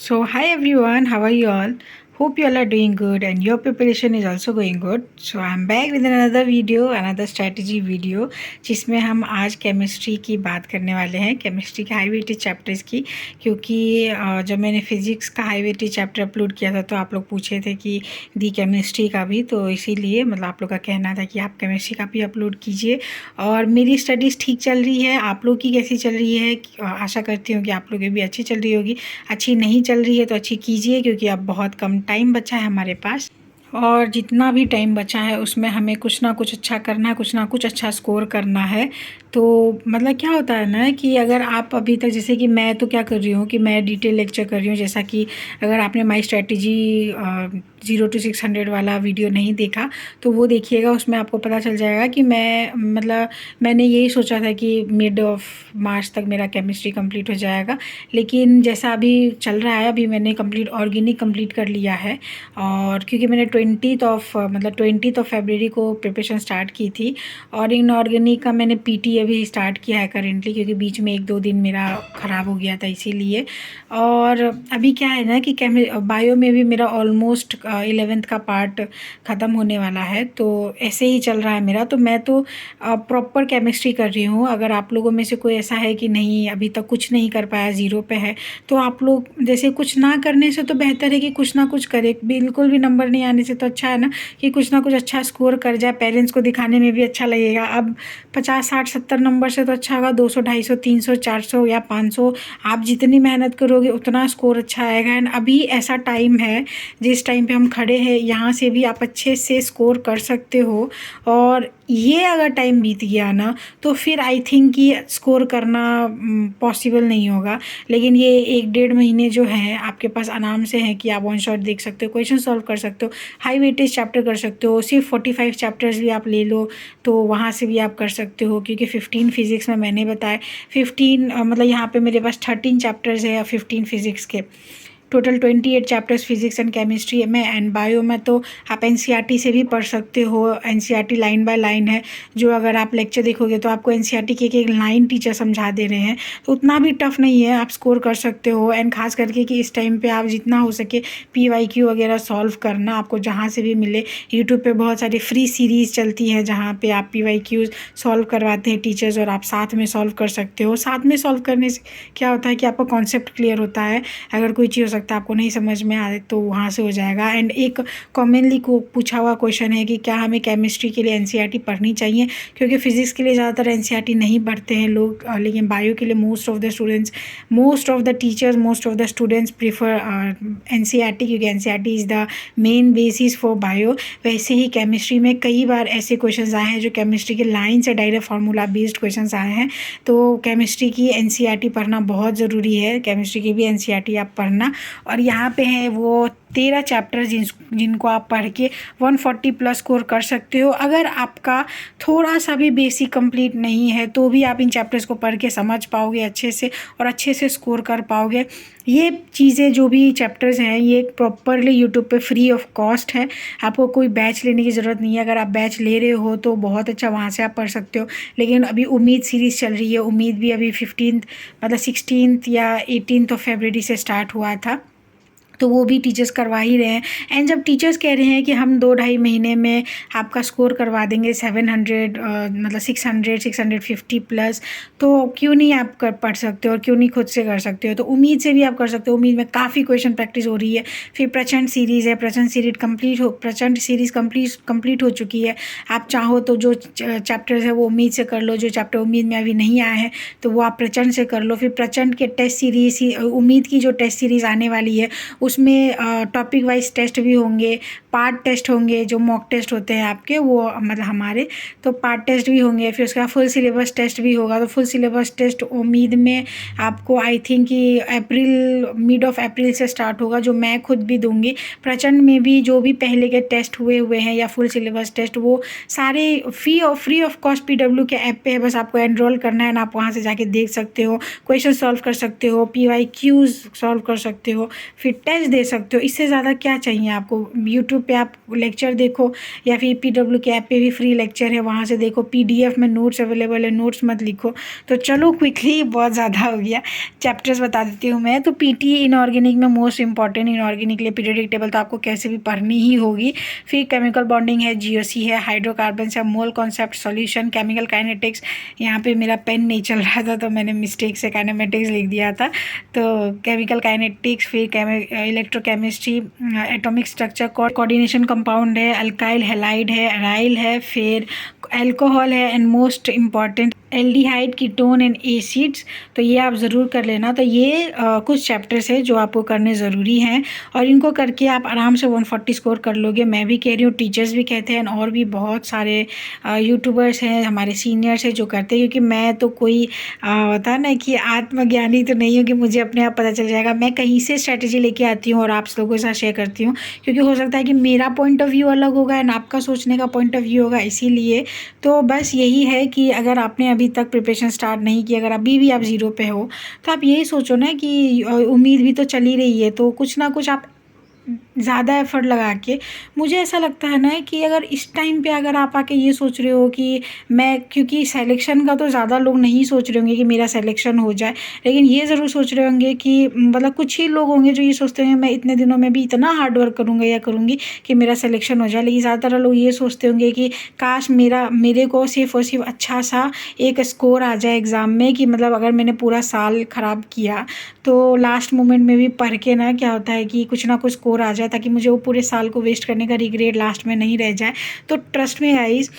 So, hi everyone, how are you all? Hope you all are doing good and your preparation is also going good. So, I'm back with another video, another strategy video, जिसमें हम आज chemistry की बात करने वाले हैं, chemistry के high weightage chapters की। क्योंकि जब मैंने फिजिक्स का हाई वेटेज चैप्टर अपलोड किया था तो आप लोग पूछे थे कि दी केमिस्ट्री का भी, तो इसीलिए मतलब आप लोग का कहना था कि आप केमिस्ट्री का भी अपलोड कीजिए। और मेरी स्टडीज़ ठीक चल रही है, आप लोग की कैसी चल रही है? आशा करती हूँ कि आप लोग की भी अच्छी चल रही होगी। अच्छी नहीं चल रही है तो अच्छी कीजिए, क्योंकि अब बहुत कम टाइम बचा है हमारे पास, और जितना भी टाइम बचा है उसमें हमें कुछ ना कुछ अच्छा करना है, कुछ ना कुछ अच्छा स्कोर करना है। तो मतलब क्या होता है ना कि अगर आप अभी तक, जैसे कि मैं तो क्या कर रही हूँ कि मैं डिटेल लेक्चर कर रही हूँ। जैसा कि अगर आपने माई स्ट्रेटजी 0 to 600 वाला वीडियो नहीं देखा तो वो देखिएगा, उसमें आपको पता चल जाएगा कि मैंने यही सोचा था कि मिड ऑफ मार्च तक मेरा केमिस्ट्री कंप्लीट हो जाएगा। लेकिन जैसा अभी चल रहा है, अभी मैंने ऑर्गेनिक कंप्लीट कर लिया है। और क्योंकि मैंने 20th फरवरी को प्रिपरेशन स्टार्ट की थी, और इनऑर्गेनिक का मैंने पीटी अभी स्टार्ट किया है करेंटली, क्योंकि बीच में 1-2 दिन मेरा ख़राब हो गया था इसीलिए। और अभी क्या है ना कि बायो में भी मेरा ऑलमोस्ट 11th का पार्ट ख़त्म होने वाला है। तो ऐसे ही चल रहा है मेरा। तो मैं तो प्रॉपर केमिस्ट्री कर रही हूँ। अगर आप लोगों में से कोई ऐसा है कि नहीं अभी तक कुछ नहीं कर पाया, ज़ीरो पे है, तो आप लोग जैसे कुछ ना करने से तो बेहतर है कि कुछ ना कुछ करें। बिल्कुल भी नंबर नहीं आने से तो अच्छा है ना कि कुछ ना कुछ अच्छा स्कोर कर जाए, पेरेंट्स को दिखाने में भी अच्छा लगेगा। अब 50, 60, 70 नंबर से तो अच्छा होगा 200, 250, 300, 400 या 500। आप जितनी मेहनत करोगे उतना स्कोर अच्छा आएगा। एंड अभी ऐसा टाइम है, जिस टाइम पे हम खड़े हैं यहाँ से भी आप अच्छे से स्कोर कर सकते हो। और ये अगर टाइम बीत गया ना तो फिर आई थिंक कि स्कोर करना पॉसिबल नहीं होगा। लेकिन ये 1-1.5 महीने जो हैं आपके पास आराम से हैं कि आप वन शॉट देख सकते हो, क्वेश्चन सॉल्व कर सकते हो, हाई वेटेज चैप्टर कर सकते हो। सिर्फ 45 चैप्टर्स भी आप ले लो तो वहाँ से भी आप कर सकते हो, क्योंकि 15 फिज़िक्स में मैंने बताया 15 मतलब यहाँ पे मेरे पास 13 चैप्टर्स है या 15 फिज़िक्स के। Total 28 chapters physics and chemistry में। एंड बायो में तो आप एनसीईआरटी से भी पढ़ सकते हो। एनसीईआरटी लाइन बाय लाइन है, जो अगर आप लेक्चर देखोगे तो आपको एनसीईआरटी की एक लाइन टीचर समझा दे रहे हैं, तो उतना भी टफ नहीं है, आप स्कोर कर सकते हो। एंड खास करके कि इस टाइम पे आप जितना हो सके पीवाईक्यू वगैरह सॉल्व करना, आपको जहाँ से भी मिले। यूट्यूब पे बहुत सारी फ्री सीरीज़ चलती है जहाँ पे आप पीवाईक्यू सॉल्व करवाते हैं टीचर्स, और आप साथ में सॉल्व कर सकते हो। साथ में सॉल्व करने से क्या होता है कि आपका कॉन्सेप्ट क्लियर होता है। अगर कोई चीज़ हो सकता है आपको नहीं समझ में आए तो वहाँ से हो जाएगा। एंड एक कॉमनली को पूछा हुआ क्वेश्चन है कि क्या हमें केमिस्ट्री के लिए एनसीईआरटी पढ़नी चाहिए, क्योंकि फिजिक्स के लिए ज़्यादातर एनसीईआरटी नहीं पढ़ते हैं लोग, लेकिन बायो के लिए most of the teachers, most of the students prefer NCERT, क्योंकि NCERT is the main basis for bio. वैसे ही केमिस्ट्री में कई बार ऐसे क्वेश्चन आए हैं जो केमिस्ट्री के लाइन से डायरेक्ट फार्मूला बेस्ड क्वेश्चन आए हैं। तो केमिस्ट्री की एनसीईआरटी पढ़ना बहुत ज़रूरी है, केमिस्ट्री की भी एनसीईआरटी आप पढ़ना। और यहाँ पे हैं वो 13 चैप्टर जिनको आप पढ़ के 140 प्लस स्कोर कर सकते हो। अगर आपका थोड़ा सा भी बेसिक कंप्लीट नहीं है तो भी आप इन चैप्टर्स को पढ़ के समझ पाओगे अच्छे से, और अच्छे से स्कोर कर पाओगे। ये चीज़ें जो भी चैप्टर्स हैं ये प्रॉपरली यूट्यूब पे फ्री ऑफ कॉस्ट है, आपको कोई बैच लेने की ज़रूरत नहीं है। अगर आप बैच ले रहे हो तो बहुत अच्छा, वहाँ से आप पढ़ सकते हो। लेकिन अभी उम्मीद सीरीज़ चल रही है, उम्मीद भी अभी 15 मतलब 16 या 18 फरवरी से स्टार्ट हुआ था, तो वो भी टीचर्स करवा ही रहे हैं। एंड जब टीचर्स कह रहे हैं कि हम 2-2.5 महीने में आपका स्कोर करवा देंगे 700 मतलब 650 प्लस, तो क्यों नहीं आप पढ़ सकते हो और क्यों नहीं खुद से कर सकते हो? तो उम्मीद से भी आप कर सकते हो। उम्मीद में काफ़ी क्वेश्चन प्रैक्टिस हो रही है। फिर प्रचंड सीरीज़ है, प्रचंड सीरीज़ कंप्लीट हो चुकी है। आप चाहो तो जो चैप्टर्स है वो उम्मीद से कर लो, जो चैप्टर उम्मीद में अभी नहीं आए हैं तो वो आप प्रचंड से कर लो। फिर प्रचंड के टेस्ट सीरीज़, उम्मीद की जो टेस्ट सीरीज़ आने वाली है उसमें टॉपिक वाइज टेस्ट भी होंगे, पार्ट टेस्ट होंगे, जो मॉक टेस्ट होते हैं आपके वो मतलब हमारे, तो पार्ट टेस्ट भी होंगे। फिर उसके बाद फुल सिलेबस टेस्ट भी होगा। तो फुल सिलेबस टेस्ट उम्मीद में आपको आई थिंक कि मिड ऑफ अप्रैल से स्टार्ट होगा, जो मैं खुद भी दूंगी। प्रचंड में भी जो भी पहले के टेस्ट हुए हैं या फुल सिलेबस टेस्ट, वो सारे फ्री ऑफ कॉस्ट PW के ऐप पे है। बस आपको एनरोल करना है ना, आप वहाँ से जाके देख सकते हो, क्वेश्चन सॉल्व कर सकते हो, PYQs सॉल्व कर सकते हो, फिर टेस्ट नॉलेज दे सकते हो, इससे ज़्यादा क्या चाहिए आपको। यूट्यूब पे आप लेक्चर देखो या फिर PW के ऐप पे भी फ्री लेक्चर है, वहाँ से देखो। PDF में नोट्स अवेलेबल है, नोट्स मत लिखो। तो चलो क्विकली, बहुत ज़्यादा हो गया, चैप्टर्स बता देती हूँ मैं। तो PT इनऑर्गेनिक में मोस्ट इंपॉर्टेंट, इनऑर्गेनिक के लिए पीरियोडिक टेबल तो आपको कैसे भी पढ़नी ही होगी। फिर केमिकल बॉन्डिंग है, GOC है, हाइड्रोकार्बन है, mole concept, solution, chemical kinetics. यहाँ पे मेरा पेन नहीं चल रहा था तो मैंने मिस्टेक से काइनेमेटिक्स लिख दिया था। तो केमिकल काइनेटिक्स, फिर electrochemistry, atomic structure, coordination, compound है, अल्काइल हैलाइड है, अराइल है, फिर अल्कोहल है, and most important aldehyde, ketone and acids. तो ये आप ज़रूर कर लेना। तो ये कुछ चैप्टर्स है जो आपको करने ज़रूरी हैं, और इनको करके आप आराम से 140 स्कोर कर लोगे। मैं भी कह रही हूँ, टीचर्स भी कहते हैं, और भी बहुत सारे यूट्यूबर्स हैं, हमारे सीनियर्स हैं जो करते हैं। क्योंकि मैं तो कोई होता है ना कि आत्मज्ञानी तो नहीं हूँ कि मुझे अपने आप पता चल जाएगा। मैं कहीं से स्ट्रैटेजी लेके आती हूँ और आप लोगों के साथ शेयर करती हूँ, क्योंकि हो सकता है कि मेरा पॉइंट ऑफ व्यू अलग होगा एंड आपका सोचने का पॉइंट ऑफ व्यू होगा। इसीलिए तो बस यही है कि अगर आपने अभी तक प्रिपरेशन स्टार्ट नहीं की, अगर अभी भी आप ज़ीरो पे हो, तो आप यही सोचो ना कि उम्मीद भी तो चली रही है, तो कुछ ना कुछ आप ज़्यादा एफ़र्ट लगा के। मुझे ऐसा लगता है ना कि अगर इस टाइम पे अगर आप आके ये सोच रहे हो कि मैं, क्योंकि सिलेक्शन का तो ज़्यादा लोग नहीं सोच रहे होंगे कि मेरा सिलेक्शन हो जाए, लेकिन ये ज़रूर सोच रहे होंगे कि मतलब कुछ ही लोग होंगे जो ये सोचते हैं मैं इतने दिनों में भी इतना हार्ड वर्क करूँगा या करूँगी कि मेरा सिलेक्शन हो जाए। लेकिन ज़्यादातर लोग ये सोचते होंगे कि काश मेरे को सिर्फ़ और सिर्फ अच्छा सा एक स्कोर आ जाए एग्ज़ाम में, कि मतलब अगर मैंने पूरा साल ख़राब किया तो लास्ट मोमेंट में भी पढ़ के ना क्या होता है कि कुछ ना कुछ स्कोर आ जाए, ताकि मुझे वो पूरे साल को वेस्ट करने का रिग्रेट लास्ट में नहीं रह जाए। तो ट्रस्ट में गाइस,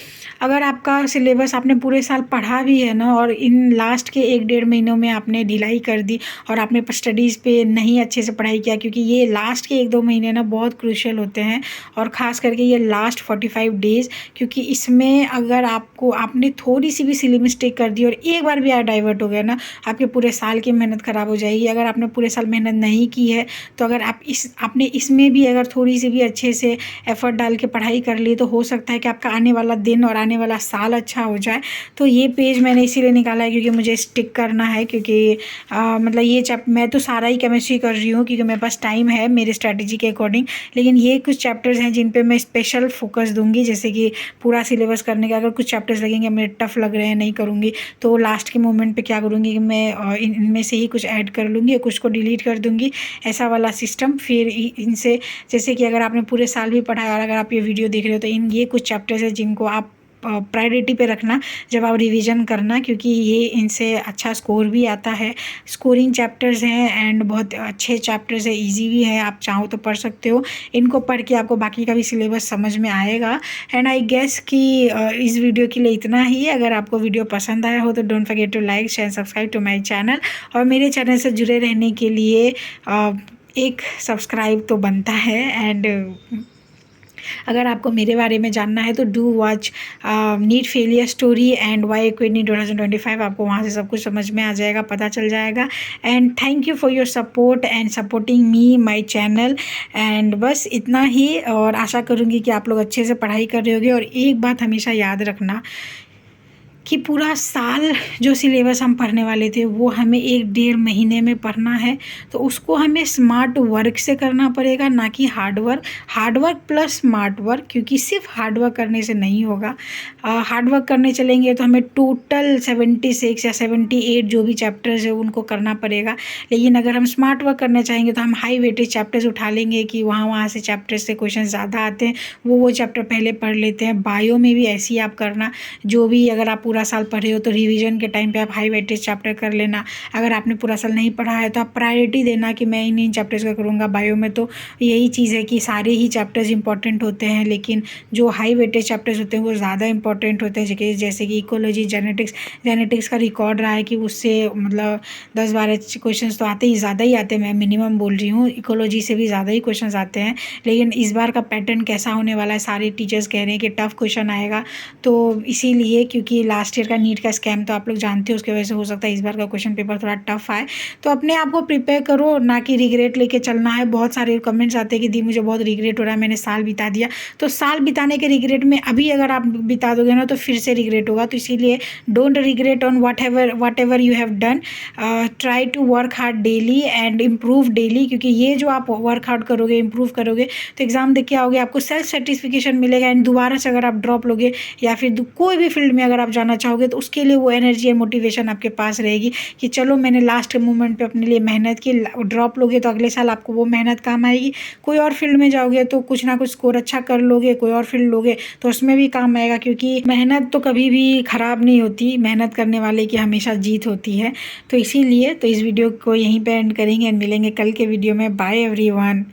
अगर आपका सिलेबस आपने पूरे साल पढ़ा भी है ना, और इन लास्ट के 1-1.5 महीनों में आपने ढिलाई कर दी और आपने स्टडीज़ पे नहीं अच्छे से पढ़ाई किया, क्योंकि ये लास्ट के 1-2 महीने ना बहुत क्रूशियल होते हैं, और ख़ास करके ये लास्ट 45 डेज़, क्योंकि इसमें अगर आपने थोड़ी सी भी सिली मिस्टेक कर दी और एक बार भी आप डाइवर्ट हो गया ना, आपके पूरे साल की मेहनत ख़राब हो जाएगी। अगर आपने पूरे साल मेहनत नहीं की है, तो अगर आपने इसमें भी अगर थोड़ी सी भी अच्छे से एफ़र्ट डाल के पढ़ाई कर ली, तो हो सकता है कि आपका आने वाला दिन और आने वाला साल अच्छा हो जाए। तो ये पेज मैंने इसीलिए निकाला है क्योंकि मुझे स्टिक करना है, क्योंकि मतलब ये मैं तो सारा ही केमिस्ट्री कर रही हूँ क्योंकि मेरे पास टाइम है मेरी स्ट्रैटेजी के अकॉर्डिंग, लेकिन ये कुछ चैप्टर्स हैं जिन पे मैं स्पेशल फोकस दूंगी। जैसे कि पूरा सिलेबस करने का, अगर कुछ चैप्टर्स लगेंगे मेरे टफ लग रहे हैं, नहीं करूँगी, तो लास्ट के मोमेंट पे क्या करूँगी कि मैं इनमें से ही कुछ ऐड कर लूँगी, कुछ को डिलीट कर दूँगी, ऐसा वाला सिस्टम। फिर इनसे, जैसे कि अगर आपने पूरे साल भी पढ़ा है और अगर आप ये वीडियो देख रहे हो, तो ये कुछ चैप्टर्स हैं जिनको आप प्रायोरिटी पे रखना जब आप रिवीजन करना, क्योंकि ये इनसे अच्छा स्कोर भी आता है। स्कोरिंग चैप्टर्स हैं एंड बहुत अच्छे चैप्टर्स है, इजी भी है, आप चाहो तो पढ़ सकते हो। इनको पढ़ के आपको बाकी का भी सिलेबस समझ में आएगा। एंड आई गेस कि इस वीडियो के लिए इतना ही। अगर आपको वीडियो पसंद आया हो तो don't forget to like, share, subscribe to my channel. और मेरे चैनल से जुड़े रहने के लिए एक सब्सक्राइब तो बनता है। एंड अगर आपको मेरे बारे में जानना है तो do watch NEET failure story and why quit NEET 2025। आपको वहाँ से सब कुछ समझ में आ जाएगा, पता चल जाएगा। And thank you for your support and supporting me, my channel. And बस इतना ही, और आशा करूँगी कि आप लोग अच्छे से पढ़ाई कर रहे होगे। और एक बात हमेशा याद रखना कि पूरा साल जो सिलेबस हम पढ़ने वाले थे वो हमें 1-1.5 महीने में पढ़ना है, तो उसको हमें स्मार्ट वर्क से करना पड़ेगा, ना कि hard work plus smart work, क्योंकि सिर्फ हार्ड वर्क करने से नहीं होगा। हार्ड वर्क करने चलेंगे तो हमें टोटल 76 या 78 जो भी चैप्टर्स है उनको करना पड़ेगा। लेकिन अगर हम स्मार्ट वर्क करना चाहेंगे तो हम हाई वेटेज चैप्टर्स उठा लेंगे कि वहाँ से चैप्टर्स से क्वेश्चन ज़्यादा आते हैं, वो चैप्टर पहले पढ़ लेते हैं। बायो में भी ऐसे ही आप करना, जो भी अगर आप पूरा साल पढ़े हो तो रिवीजन के टाइम पे आप हाई वेटेज चैप्टर कर लेना। अगर आपने पूरा साल नहीं पढ़ा है तो आप प्रायोरिटी देना कि मैं इन चैप्टर्स का करूँगा। बायो में तो यही चीज़ है कि सारे ही चैप्टर्स इंपॉर्टेंट होते हैं, लेकिन जो हाई वेटेज चैप्टर्स होते हैं वो ज़्यादा इंपॉर्टेंट होते हैं। जैसे कि इकोलॉजी, जेनेटिक्स का रिकॉर्ड रहा है कि उससे मतलब 10-12 क्वेश्चन तो आते ही, ज़्यादा ही आते हैं। मैं मिनिमम बोल रही हूँ, इकोलॉजी से भी ज़्यादा ही क्वेश्चन आते हैं। लेकिन इस बार का पैटर्न कैसा होने वाला है, सारे टीचर्स कह रहे हैं कि टफ क्वेश्चन आएगा। तो इसीलिए, क्योंकि लास्ट लास्ट ईयर का नीट का स्कैम तो आप लोग जानते हो, उसकी वजह से हो सकता है इस बार का क्वेश्चन पेपर थोड़ा टफ आए। तो अपने आप को प्रिपेयर करो, ना कि रिग्रेट लेके चलना है। बहुत सारे कमेंट्स आते हैं कि दी मुझे बहुत रिग्रेट हो रहा है, मैंने साल बिता दिया। तो साल बिताने के रिग्रेट में अभी अगर आप बिता दोगे ना तो फिर से रिग्रेट होगा। तो इसीलिए don't regret on whatever you have done. Try to work hard daily and improve daily, क्योंकि ये जो आप वर्क हार्ड करोगे, इम्प्रूव करोगे तो एग्जाम देख के आओगे, आपको सेल्फ सेटिस्फिकेशन मिलेगा। एंड दोबारा से अगर आप ड्रॉप लोगे या फिर कोई भी फील्ड में अगर आप जाना चाहोगे तो उसके लिए वो एनर्जी और मोटिवेशन आपके पास रहेगी कि चलो मैंने लास्ट मोमेंट पे अपने लिए मेहनत की। ड्रॉप लोगे तो अगले साल आपको वो मेहनत काम आएगी। कोई और फील्ड में जाओगे तो कुछ ना कुछ स्कोर अच्छा कर लोगे, कोई और फील्ड लोगे तो उसमें भी काम आएगा, क्योंकि मेहनत तो कभी भी ख़राब नहीं होती, मेहनत करने वाले की हमेशा जीत होती है। तो इसीलिए तो इस वीडियो को यहीं पे एंड करेंगे एंड मिलेंगे कल के वीडियो में। Bye everyone.